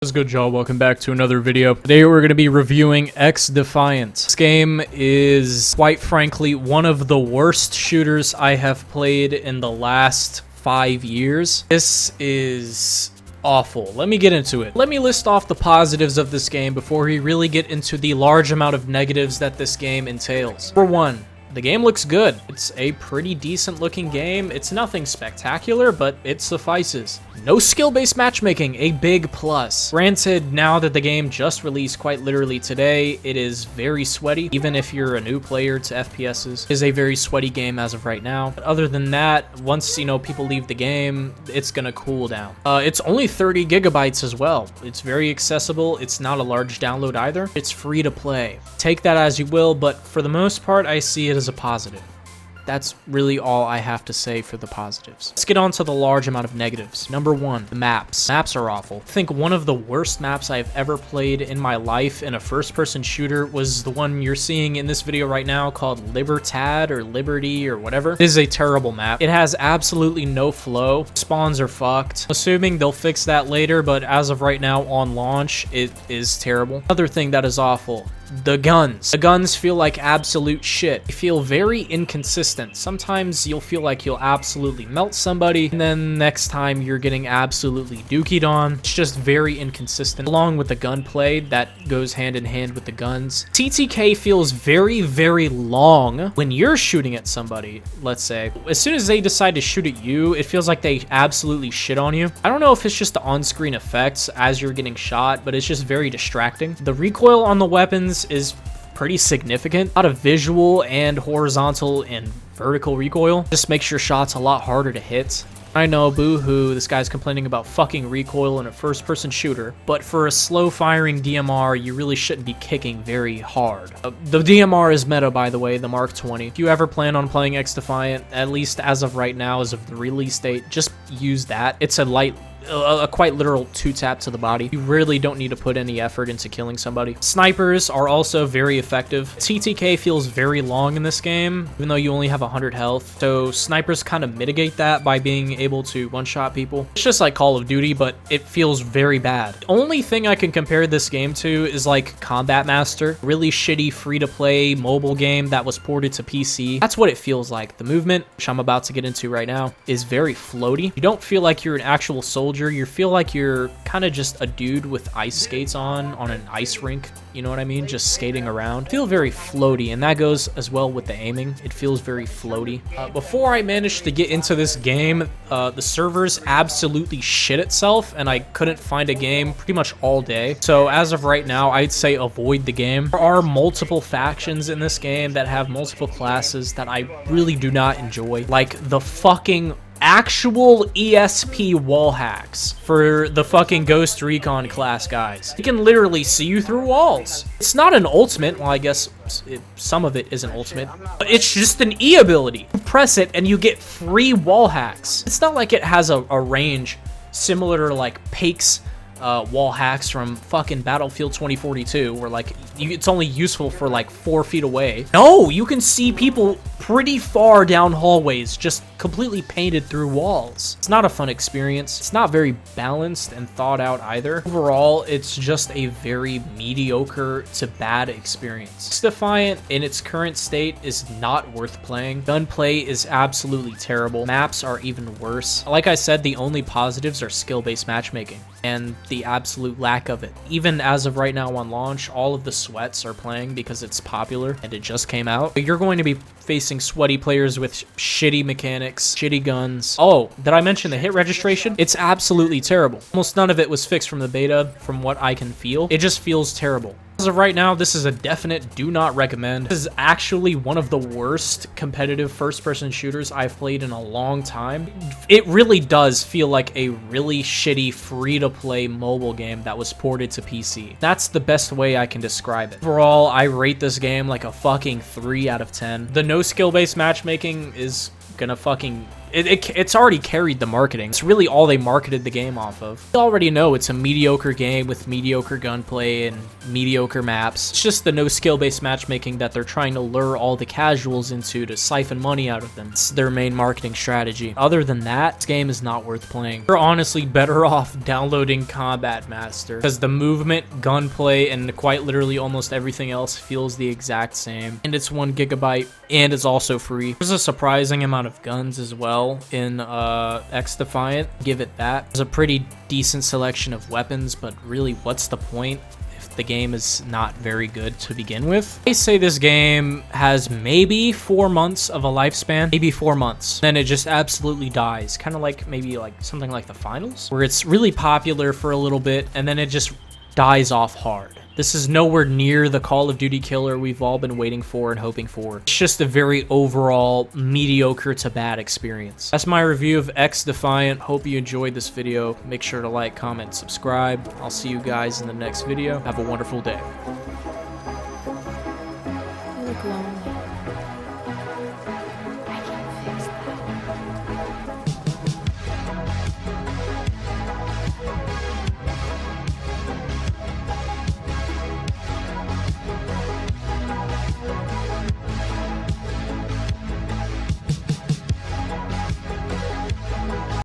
What's good, y'all? Welcome back to another video. Today we're going to be reviewing XDefiant. This game is, quite frankly, one of the worst shooters I have played in the last 5 years. This is awful. Let me get into it. Let me list off the positives of this game before we really get into the large amount of negatives that this game entails. Number one, the game looks good. It's a pretty decent looking game. It's nothing spectacular, but it suffices. No skill-based matchmaking, a big plus. Granted, now that the game just released quite literally today, it is very sweaty. Even if you're a new player to FPSs, it is a very sweaty game as of right now. But other than that, once, people leave the game, it's gonna cool down. It's only 30 gigabytes as well. It's very accessible. It's not a large download either. It's free to play. Take that as you will, but for the most part, I see it as a positive. That's really all I have to say for the positives. Let's get on to the large amount of negatives. Number one, the maps. Maps are awful. I think one of the worst maps I've ever played in my life in a first-person shooter was the one you're seeing in this video right now called Libertad or Liberty or whatever. This is a terrible map. It has absolutely no flow. Spawns are fucked. Assuming they'll fix that later, but as of right now on launch, it is terrible. Another thing that is awful, the guns. The guns feel like absolute shit. They feel very inconsistent. Sometimes you'll feel like you'll absolutely melt somebody, and then next time you're getting absolutely dookied on. It's just very inconsistent. Along with the gunplay that goes hand in hand with the guns. TTK feels very, very long when you're shooting at somebody, let's say. As soon as they decide to shoot at you, it feels like they absolutely shit on you. I don't know if it's just the on-screen effects as you're getting shot, but it's just very distracting. The recoil on the weapons is pretty significant. A lot of visual and horizontal and vertical recoil. Just makes your shots a lot harder to hit. I know, boo-hoo, this guy's complaining about fucking recoil in a first-person shooter, but for a slow-firing DMR, you really shouldn't be kicking very hard. The DMR is meta, by the way, the Mark 20. If you ever plan on playing XDefiant, at least as of right now, as of the release date, just use that. It's a quite literal 2-tap to the body. You really don't need to put any effort into killing somebody. Snipers are also very effective. TTK feels very long in this game, even though you only have 100 health. So snipers kind of mitigate that by being able to one-shot people. It's just like Call of Duty, but it feels very bad. The only thing I can compare this game to is like Combat Master. Really shitty free-to-play mobile game that was ported to PC. That's what it feels like. The movement, which I'm about to get into right now, is very floaty. You don't feel like you're an actual soldier. You feel like you're kind of just a dude with ice skates on an ice rink, you know what I mean? Just skating around. Feel very floaty, and that goes as well with the aiming. It feels very floaty. Before I managed to get into this game, the servers absolutely shit itself, and I couldn't find a game pretty much all day. So as of right now, I'd say avoid the game. There are multiple factions in this game that have multiple classes that I really do not enjoy. Like the fucking actual ESP wall hacks for the fucking Ghost Recon class guys. You can literally see you through walls. It's not an ultimate. Well, I guess some of it is an ultimate. But it's just an E ability. You press it and you get free wall hacks. It's not like it has a range similar to like Pake's wall hacks from fucking Battlefield 2042, where like it's only useful for like 4 feet away. No, you can see people pretty far down hallways just completely painted through walls. It's not a fun experience. It's not very balanced and thought out either. Overall, it's just a very mediocre to bad experience. XDefiant in its current state is not worth playing. Gunplay is absolutely terrible. Maps are even worse. Like I said, the only positives are skill-based matchmaking and the absolute lack of it. Even as of right now on launch, all of the sweats are playing because it's popular and it just came out. But you're going to be facing sweaty players with shitty mechanics, shitty guns. Oh, did I mention the hit registration? It's absolutely terrible. Almost none of it was fixed from the beta, from what I can feel. It just feels terrible. As of right now, this is a definite do not recommend. This is actually one of the worst competitive first-person shooters I've played in a long time. It really does feel like a really shitty free-to-play mobile game that was ported to PC. That's the best way I can describe it. Overall, I rate this game like a fucking 3 out of 10. The no skill-based matchmaking is gonna fucking It's already carried the marketing. It's really all they marketed the game off of. You already know it's a mediocre game with mediocre gunplay and mediocre maps. It's just the no skill-based matchmaking that they're trying to lure all the casuals into to siphon money out of them. It's their main marketing strategy. Other than that, this game is not worth playing. You're honestly better off downloading Combat Master because the movement, gunplay, and quite literally almost everything else feels the exact same. And it's 1 GB and it's also free. There's a surprising amount of guns as well in XDefiant. Give it that. There's a pretty decent selection of weapons, but really, what's the point if the game is not very good to begin with? I say this game has maybe 4 months of a lifespan, maybe 4 months. Then it just absolutely dies. Kind of like maybe like something like the finals, where it's really popular for a little bit and then it just dies off hard. This is nowhere near the Call of Duty killer we've all been waiting for and hoping for. It's just a very overall mediocre to bad experience. That's my review of XDefiant. Hope you enjoyed this video. Make sure to like, comment, subscribe. I'll see you guys in the next video. Have a wonderful day.